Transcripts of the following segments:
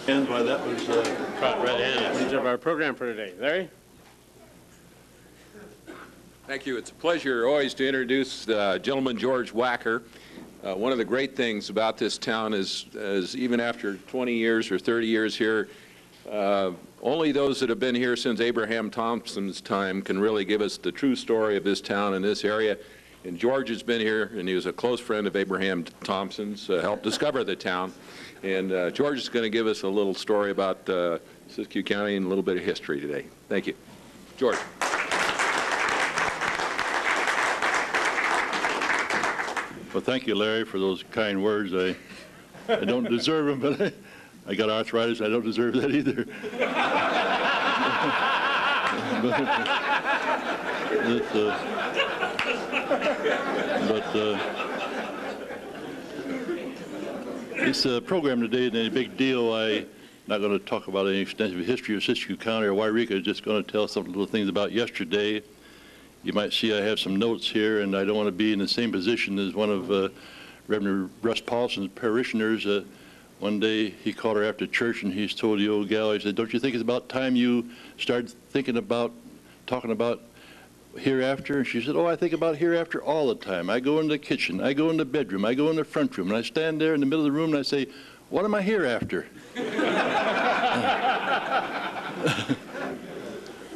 And why that was caught red-handed. Of our program for today. Larry? Thank you. It's a pleasure always to introduce gentleman George Wacker. One of the great things about this town is even after 20 years or 30 years here, only those that have been here since Abraham Thompson's time can really give us the true story of this town and this area. And George has been here, and he was a close friend of Abraham Thompson's, helped discover the town. And George is going to give us a little story about Siskiyou County and a little bit of history today. Thank you. George. well, thank you, Larry, for those kind words. I don't deserve them, but I got arthritis. I don't deserve that either. This program today isn't a big deal. I'm not going to talk about any extensive history of Siskiyou County or Yreka. I'm just going to tell some little things about yesterday. You might see I have some notes here, and I don't want to be in the same position as one of Reverend Russ Paulson's parishioners. One day he called her after church, and he's told the old gal, he said, "Don't you think it's about time you started thinking about, talking about hereafter?" And she said, "Oh, I think about hereafter all the time. I go in the kitchen, I go in the bedroom, I go in the front room, and I stand there in the middle of the room and I say, what am I hereafter?"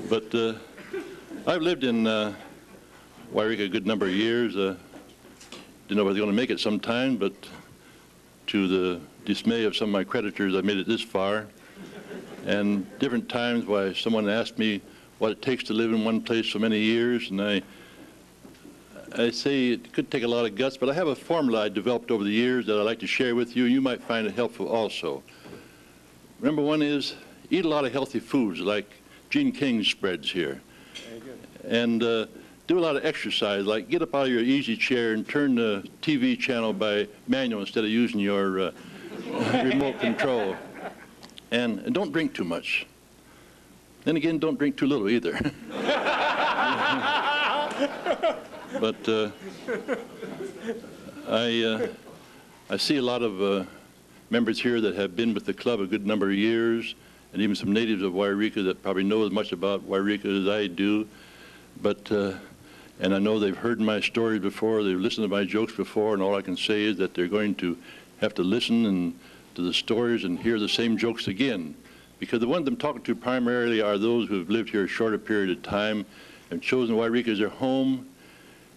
But I've lived in Yreka a good number of years. Didn't know I was going to make it sometime, but to the dismay of some of my creditors, I made it this far. And different times why someone asked me what it takes to live in one place for many years, and I say it could take a lot of guts, but I have a formula I developed over the years that I'd like to share with you. You might find it helpful also. Number one is eat a lot of healthy foods like Gene King's spreads here. Very good. And do a lot of exercise, like get up out of your easy chair and turn the TV channel by manual instead of using your remote control. And don't drink too much. Then again, don't drink too little either. But I see a lot of members here that have been with the club a good number of years, and even some natives of Yreka that probably know as much about Yreka as I do. But and I know they've heard my stories before, they've listened to my jokes before, and all I can say is that they're going to have to listen to the stories and hear the same jokes again. Because the ones I'm talking to primarily are those who have lived here a shorter period of time and chosen Yreka as their home.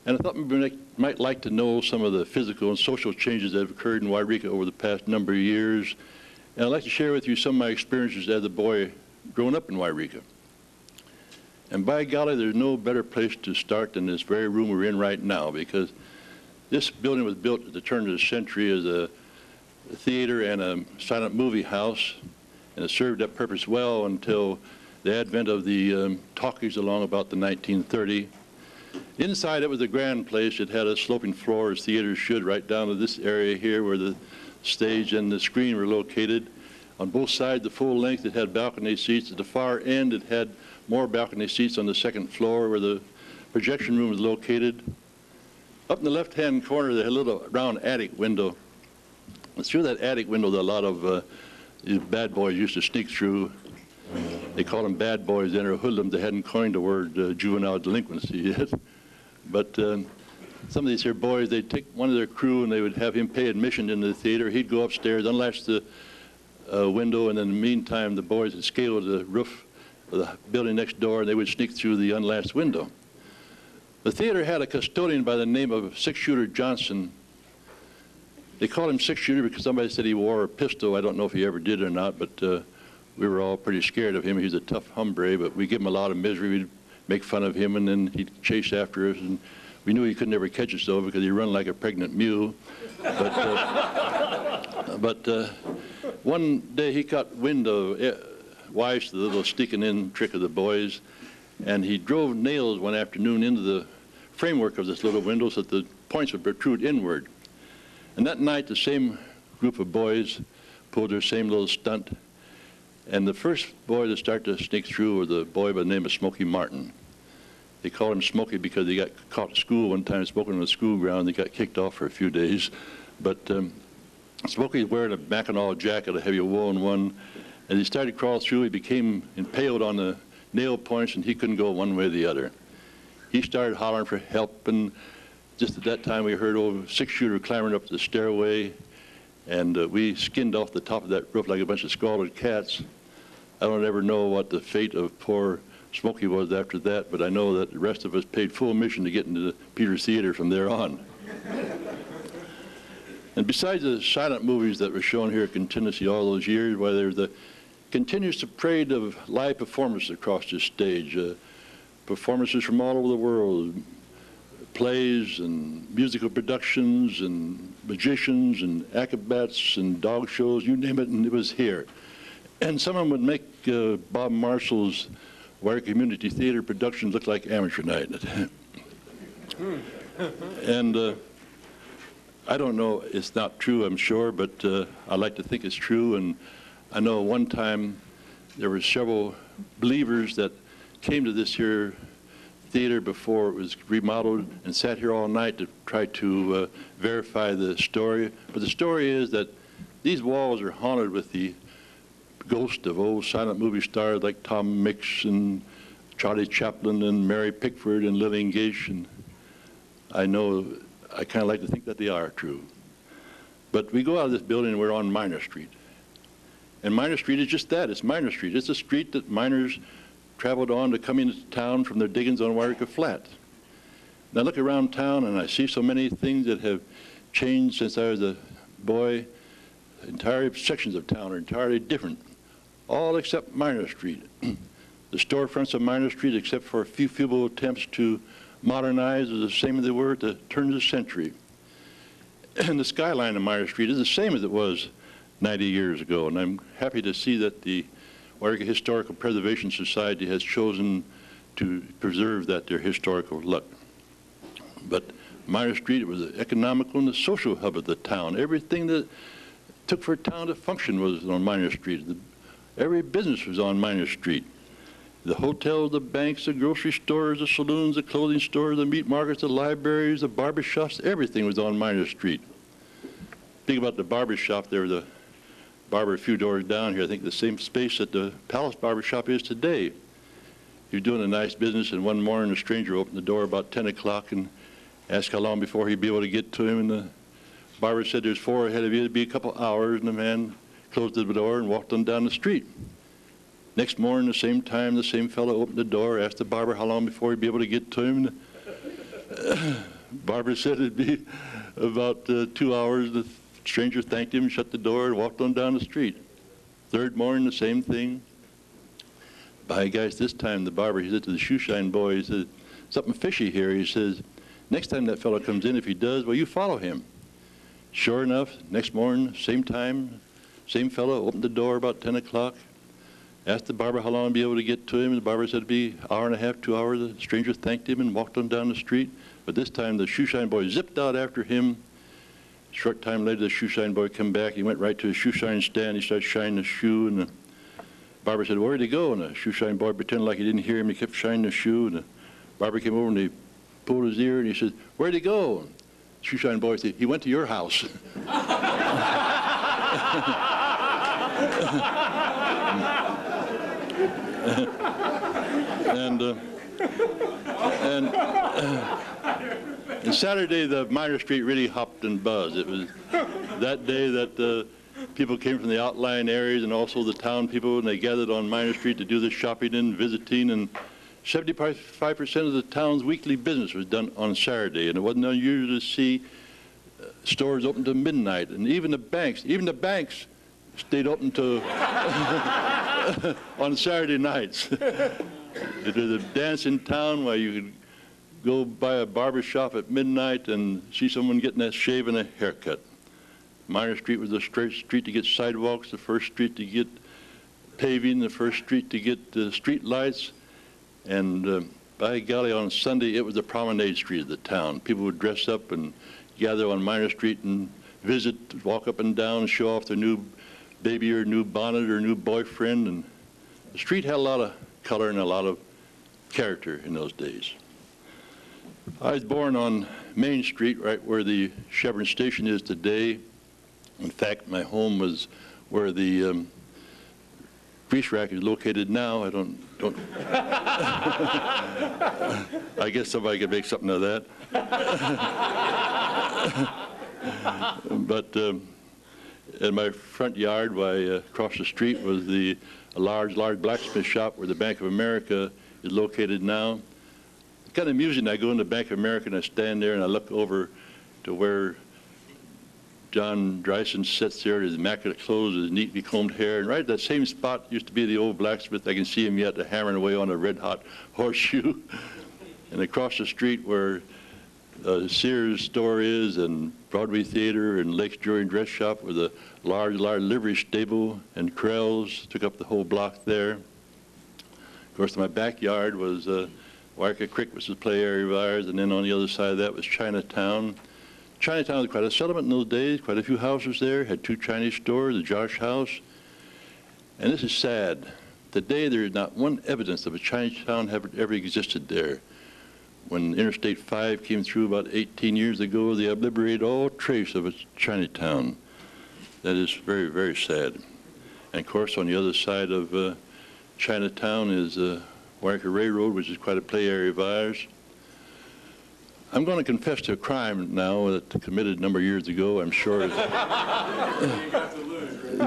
And I thought maybe you might like to know some of the physical and social changes that have occurred in Yreka over the past number of years. And I'd like to share with you some of my experiences as a boy growing up in Yreka. And by golly, there's no better place to start than this very room we're in right now, because this building was built at the turn of the century as a theater and a silent movie house, and it served that purpose well until the advent of the talkies along about the 1930. Inside it was a grand place. It had a sloping floor, as theaters should, right down to this area here where the stage and the screen were located. On both sides, the full length, it had balcony seats. At the far end, it had more balcony seats on the second floor where the projection room was located. Up in the left-hand corner, they had a little round attic window. And through that attic window, a lot of these bad boys used to sneak through. They called them bad boys then, or hoodlums. They hadn't coined the word juvenile delinquency yet. But some of these here boys, they'd take one of their crew and they would have him pay admission into the theater. He'd go upstairs, unlatch the window, and in the meantime, the boys would scale to the roof of the building next door, and they would sneak through the unlatched window. The theater had a custodian by the name of Six-Shooter Johnson. They called him Six-Shooter because somebody said he wore a pistol. I don't know if he ever did or not, but we were all pretty scared of him. He was a tough hombre, but we give him a lot of misery. We'd make fun of him, and then he'd chase after us, and we knew he could never catch us, though, because he'd run like a pregnant mule. But one day he caught wind of Weiss, the little sneaking in trick of the boys, and he drove nails one afternoon into the framework of this little window so that the points would protrude inward. And that night, the same group of boys pulled their same little stunt. And the first boy to start to sneak through was a boy by the name of Smokey Martin. They called him Smokey because he got caught at school one time smoking on the school ground. They got kicked off for a few days. But Smokey was wearing a Mackinaw jacket, a heavy woolen one, As he started to crawl through, he became impaled on the nail points, and he couldn't go one way or the other. He started hollering for help, and just at that time we heard old six-shooter clambering up the stairway, and we skinned off the top of that roof like a bunch of scalded cats. I don't ever know what the fate of poor Smokey was after that, but I know that the rest of us paid full admission to get into the Peter Theater from there on. And besides the silent movies that were shown here continuously all those years, why there's the continuous parade of live performances across this stage, performances from all over the world, plays and musical productions and magicians and acrobats and dog shows, you name it, and it was here. And someone would make Bob Marshall's Yreka Community Theater productions look like amateur night. And I don't know, it's not true, I'm sure, but I like to think it's true. And I know one time there were several believers that came to this here theater before it was remodeled and sat here all night to try to verify the story. But the story is that these walls are haunted with the ghost of old silent movie stars like Tom Mix and Charlie Chaplin and Mary Pickford and Lillian Gish. And I know, I kind of like to think that they are true. But we go out of this building and we're on Minor Street. And Minor Street is just that, it's Minor Street. It's a street that miners traveled on to come into town from their diggings on Yreka Flat. And I look around town and I see so many things that have changed since I was a boy. Entire sections of town are entirely different, all except Minor Street. The storefronts of Minor Street, except for a few feeble attempts to modernize, are the same as they were at the turn of the century. And the skyline of Minor Street is the same as it was 90 years ago, and I'm happy to see that the Yreka Historical Preservation Society has chosen to preserve their historical look. But Minor Street, it was the economical and the social hub of the town. Everything that took for a town to function was on Minor Street. Every business was on Minor Street. The hotels, the banks, the grocery stores, the saloons, the clothing stores, the meat markets, the libraries, the barber shops, everything was on Minor Street. Think about the barber shop there, the barber a few doors down here. I think the same space that the Palace Barber Shop is today. You're doing a nice business, and one morning a stranger opened the door about 10 o'clock and asked how long before he'd be able to get to him, and the barber said, "There's 4 ahead of you, it'd be a couple hours," and the man closed the door and walked on down the street. Next morning, the same time, the same fellow opened the door, asked the barber how long before he'd be able to get to him. And the barber said it'd be about 2 hours. The stranger thanked him, shut the door, and walked on down the street. Third morning, the same thing. By guys, this time the barber, he said to the shoeshine boy, he said, "Something fishy here." He says, "Next time that fellow comes in, if he does, well, you follow him." Sure enough, next morning, same time, same fellow opened the door about 10 o'clock, asked the barber how long to be able to get to him, and the barber said it'd be an hour and a half, 2 hours. The stranger thanked him and walked on down the street. But this time, the shoeshine boy zipped out after him. Short time later, the shoeshine boy come back. He went right to his shoeshine stand. He started shining the shoe, and the barber said, "Where'd he go?" And the shoeshine boy pretended like he didn't hear him. He kept shining the shoe, and the barber came over and he pulled his ear, and he said, "Where'd he go?" And the shoeshine boy said, "He went to your house." And Saturday, the Minor Street really hopped and buzzed. It was that day that people came from the outlying areas and also the town people, and they gathered on Minor Street to do the shopping and visiting, and 75% of the town's weekly business was done on Saturday, and it wasn't unusual to see stores open to midnight, and even the banks stayed open to on Saturday nights. It was a dance in town where you could go by a barber shop at midnight and see someone getting a shave and a haircut. Minor Street was the first street to get sidewalks, the first street to get paving, the first street to get street lights, and by golly, on Sunday it was the promenade street of the town. People would dress up and gather on Minor Street and visit, walk up and down, show off their new baby or new bonnet or new boyfriend, and the street had a lot of color and a lot of character in those days. I was born on Main Street, right where the Chevron station is today. In fact, my home was where the grease rack is located now. I don't. I guess somebody could make something of that. But in my front yard, across the street, was a large blacksmith shop where the Bank of America is located now. It's kind of amusing. I go into Bank of America and I stand there and I look over to where John Dryson sits there, his immaculate clothes, his neatly combed hair, and right at that same spot used to be the old blacksmith. I can see him yet hammering away on a red-hot horseshoe. And across the street where Sears store is, and Broadway Theater, and Lake's Jewelry and Dress Shop, with a large livery stable, and Krell's took up the whole block there. Of course, my backyard was Yreka Creek, which was a play area of ours, and then on the other side of that was Chinatown. Chinatown was quite a settlement in those days, quite a few houses there, had 2 Chinese stores, the Josh House. And this is sad. Today there is not one evidence of a Chinatown ever existed there. When Interstate 5 came through about 18 years ago, they obliterated all trace of a Chinatown. That is very, very sad. And of course, on the other side of Chinatown is Yreka Railroad, which is quite a play area of ours. I'm going to confess to a crime now that I committed a number of years ago, I'm sure.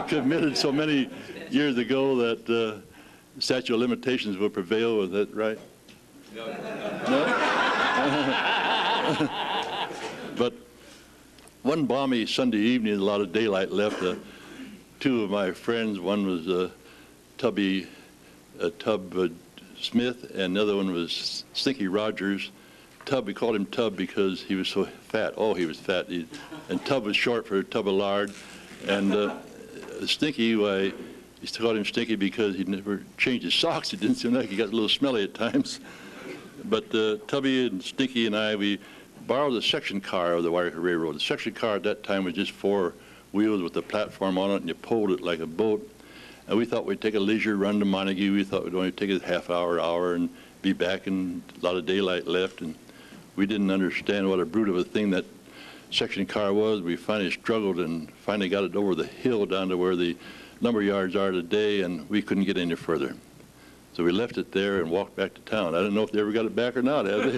Committed so many years ago that statute of limitations will prevail. Is that right? No? But one balmy Sunday evening, a lot of daylight left, 2 of my friends, one was Tub Smith, and the other one was Stinky Rogers. Tub, we called him Tub because he was so fat. Oh, he was fat. And Tub was short for Tub of Lard. And Stinky, I used to call him Stinky because he never changed his socks. It didn't seem like he got a little smelly at times. But Tubby and Stinky and I, we borrowed the section car of the Yreka Railroad. The section car at that time was just 4 wheels with a platform on it, and you pulled it like a boat. And we thought we'd take a leisure run to Montague. We thought we'd only take a half hour, and be back, and a lot of daylight left. And we didn't understand what a brute of a thing that section car was. We finally struggled and finally got it over the hill down to where the lumber yards are today, and we couldn't get any further. So we left it there and walked back to town. I don't know if they ever got it back or not, have they?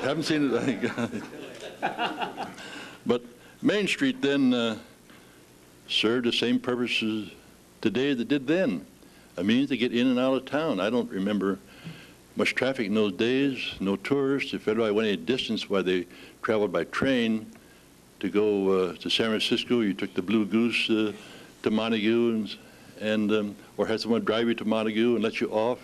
Haven't seen it. But Main Street then served the same purposes today that it did then. A means to get in and out of town. I don't remember much traffic in those days, no tourists. If anybody went any distance while they traveled by train to go to San Francisco, you took the Blue Goose to Montague, or had someone drive you to Montague and let you off.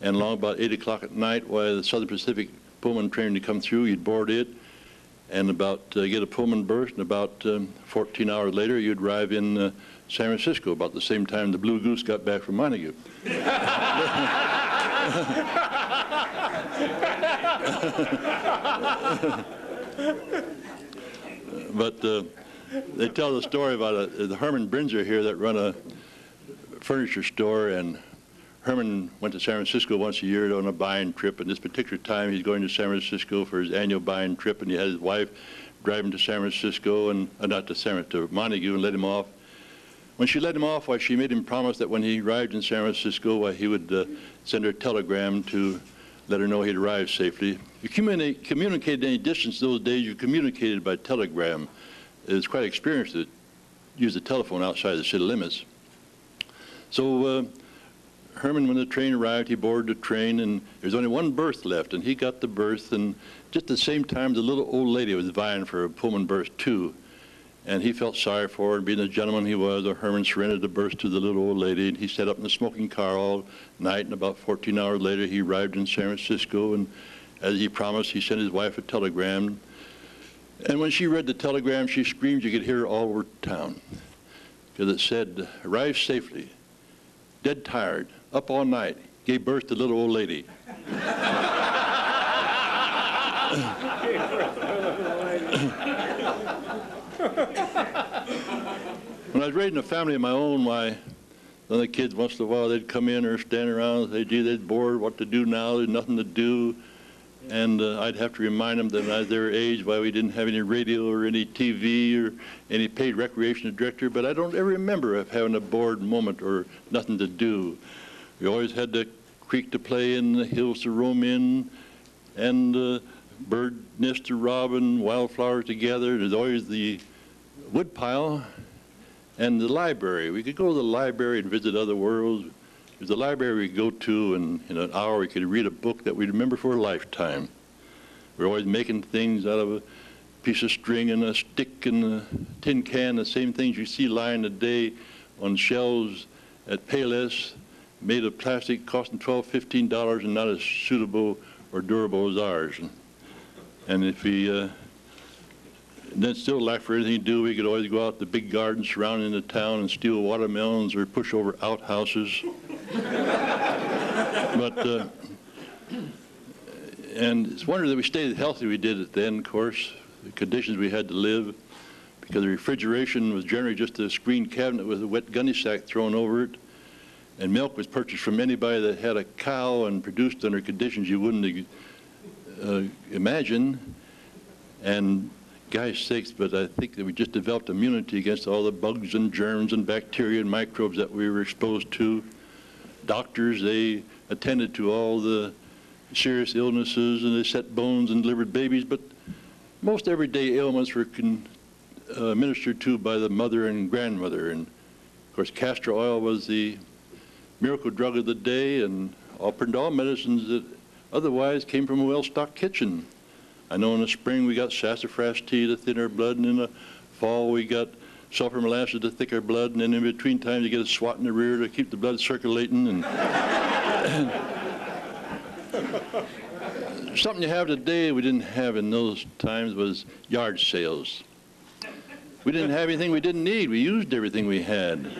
And along about 8 o'clock at night, while the Southern Pacific Pullman train to come through, you'd board it, and get a Pullman berth, and about 14 hours later, you'd arrive in San Francisco about the same time the Blue Goose got back from Montague. But they tell the story about the Herman Brinzer here that run a furniture store, and Herman went to San Francisco once a year on a buying trip, and this particular time he's going to San Francisco for his annual buying trip, and he had his wife drive him to San Francisco, and not to Montague, and let him off. When she let him off, she made him promise that when he arrived in San Francisco, he would send her a telegram to let her know he'd arrived safely. You communicated any distance those days, you communicated by telegram. It's quite experienced to use the telephone outside the city limits. So Herman, when the train arrived, he boarded the train, and there's only one berth left, and he got the berth, and just at the same time, the little old lady was vying for a Pullman berth too. And he felt sorry for her, and being the gentleman he was, Herman surrendered the berth to the little old lady, and he sat up in the smoking car all night, and about 14 hours later, he arrived in San Francisco, and as he promised, he sent his wife a telegram. And when she read the telegram, she screamed. You could hear her all over town, because it said, "Arrived safely, dead tired, up all night, gave birth to little old lady." When I was raising a family of my own, the other kids, once in a while, they'd come in or stand around and say, gee, they're bored, what to do now, there's nothing to do. And I'd have to remind them that at their age why we didn't have any radio or any TV or any paid recreation director, but I don't ever remember of having a bored moment or nothing to do. We always had the creek to play in, the hills to roam in, and bird nest to rob and wildflowers to gather. There's always the woodpile and the library. We could go to the library and visit other worlds. There's a library we go to, and in an hour we could read a book that we'd remember for a lifetime. We're always making things out of a piece of string and a stick and a tin can, the same things you see lying today on shelves at Payless, made of plastic, costing $12, $15 and not as suitable or durable as ours. And if we then still lack for anything to do, we could always go out to the big gardens surrounding the town and steal watermelons or push over outhouses. But, and it's a wonder that we stayed as healthy as we did at then, of course, the conditions we had to live, because the refrigeration was generally just a screen cabinet with a wet gunny sack thrown over it, and milk was purchased from anybody that had a cow and produced under conditions you wouldn't imagine. And gosh sakes, but I think that we just developed immunity against all the bugs and germs and bacteria and microbes that we were exposed to. Doctors, they attended to all the serious illnesses, and they set bones and delivered babies, but most everyday ailments were administered to by the mother and grandmother. And of course, castor oil was the miracle drug of the day, and all medicines that otherwise came from a well-stocked kitchen. I know in the spring we got sassafras tea to thin our blood, and in the fall we got sulfur molasses to thick our blood, and then in between times you get a swat in the rear to keep the blood circulating. And something you have today we didn't have in those times was yard sales. We didn't have anything we didn't need. We used everything we had.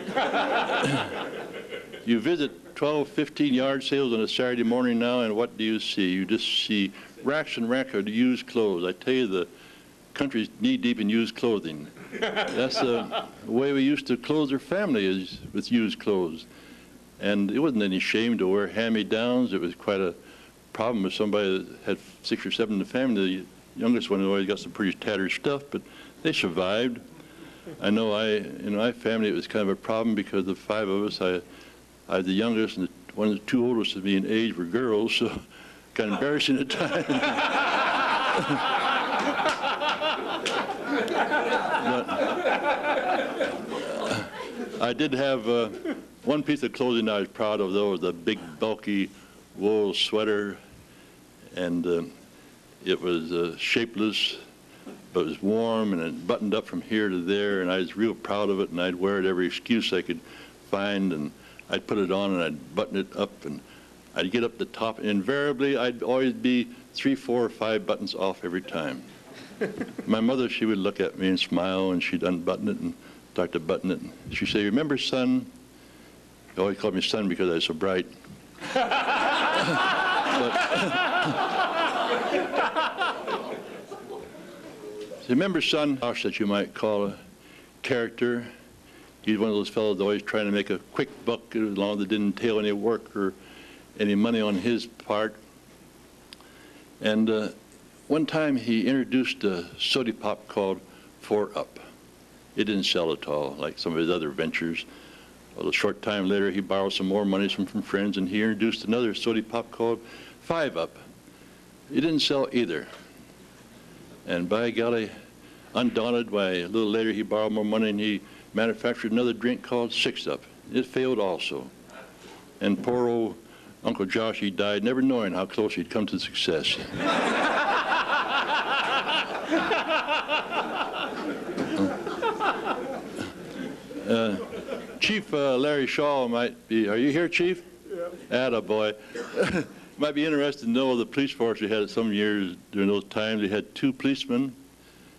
You visit 12, 15 yard sales on a Saturday morning now, and what do you see? You just see racks and racks of used clothes. I tell you, the country's knee-deep in used clothing. That's the way we used to clothe our family, is with used clothes. And it wasn't any shame to wear hand-me-downs. It was quite a problem with somebody that had 6 or 7 in the family. The youngest one always got some pretty tattered stuff, but they survived. I know in my family it was kind of a problem because the 5 of us, I was the youngest, and one of the 2 oldest of me in age were girls, so kind of embarrassing at times. But I did have one piece of clothing I was proud of, though, was a big, bulky wool sweater, and it was shapeless, but it was warm, and it buttoned up from here to there, and I was real proud of it, and I'd wear it every excuse I could find, and I'd put it on, and I'd button it up, and I'd get up the top, and invariably I'd always be 3, 4, or 5 buttons off every time. My mother, she would look at me and smile, and she'd unbutton it and start to button it. She'd say, "Remember, son?" She always called me son because I was so bright. Remember, son, that you might call a character. He's one of those fellows always trying to make a quick buck, as long as it didn't entail any work or any money on his part. And one time he introduced a soda pop called 4-Up. It didn't sell at all, like some of his other ventures. Well, a short time later, he borrowed some more money from friends, and he introduced another soda pop called 5-Up. It didn't sell either. And by golly, undaunted, a little later he borrowed more money, and he manufactured another drink called 6-Up. It failed also. And poor old Uncle Josh, he died never knowing how close he'd come to success. Chief Larry Shaw might be, are you here, Chief? Yeah. Attaboy. Might be interested to know the police force we had some years during those times. We had 2 policemen.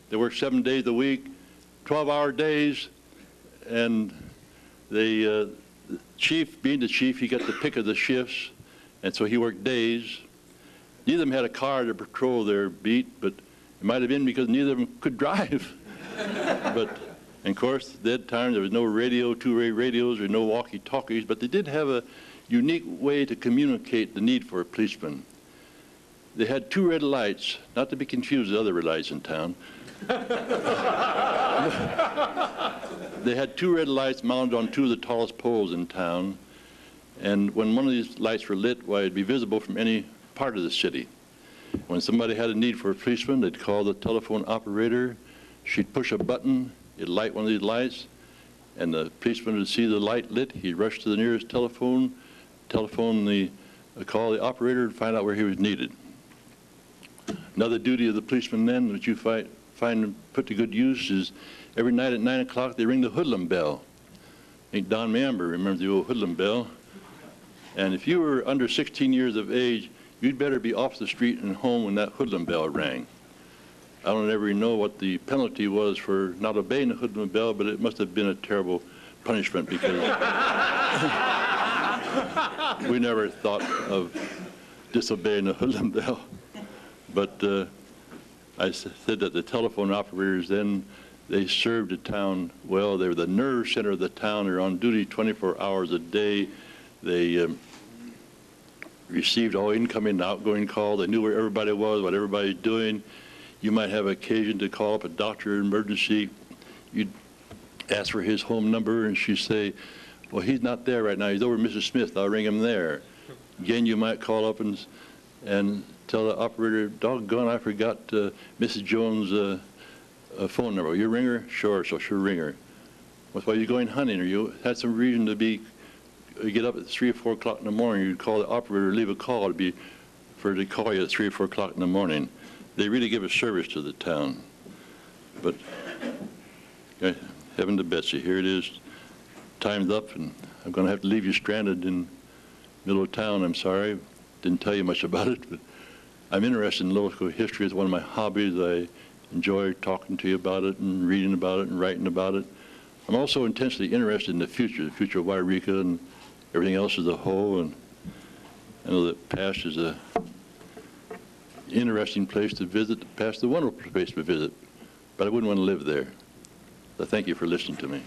They worked 7 days a week, 12-hour days, and the chief, being the chief, he got the pick of the shifts, and so he worked days. Neither of them had a car to patrol their beat, but it might have been because neither of them could drive. But, and of course, at that time there was no radio, two-way radios, or no walkie-talkies, but they did have a unique way to communicate the need for a policeman. They had two red lights, not to be confused with other red lights in town. They had two red lights mounted on two of the tallest poles in town, and when one of these lights were lit, why, it'd be visible from any part of the city. When somebody had a need for a policeman, they'd call the telephone operator. She'd push a button, it'd light one of these lights, and the policeman would see the light lit. He'd rush to the nearest telephone, call the operator, and find out where he was needed. Another duty of the policeman then, which you find put to good use, is every night at 9 o'clock they ring the hoodlum bell. I think Don Mamber remembers the old hoodlum bell. And if you were under 16 years of age, you'd better be off the street and home when that hoodlum bell rang. I don't ever know what the penalty was for not obeying the hoodlum bell, but it must have been a terrible punishment because we never thought of disobeying the hoodlum bell. But I said that the telephone operators then, they served the town well. They were the nerve center of the town. They were on duty 24 hours a day. They received all incoming and outgoing calls. They knew where everybody was, what everybody's doing. You might have occasion to call up a doctor in emergency. You'd ask for his home number, and she'd say, well, he's not there right now. He's over at Mrs. Smith. I'll ring him there. Again, you might call up and tell the operator, doggone, I forgot Mrs. Jones' phone number. You ring her? Sure, so she'll ring her. Why are you going hunting? Or you had some reason to get up at 3 or 4 o'clock in the morning. You'd call the operator, leave a call to call you at 3 or 4 o'clock in the morning. They really give a service to the town. But heaven to Betsy, here it is. Time's up, and I'm going to have to leave you stranded in the middle of town. I'm sorry. Didn't tell you much about it, but I'm interested in local history. It's one of my hobbies. I enjoy talking to you about it and reading about it and writing about it. I'm also intensely interested in the future of Yreka and everything else as a whole. And I know that past is an interesting place to visit. The past is a wonderful place to visit, but I wouldn't want to live there. So thank you for listening to me.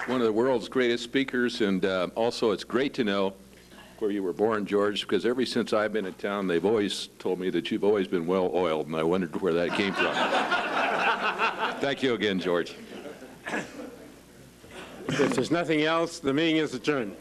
One of the world's greatest speakers, and also it's great to know where you were born, George, because ever since I've been in town, they've always told me that you've always been well-oiled, and I wondered where that came from. Thank you again, George. If there's nothing else, the meeting is adjourned.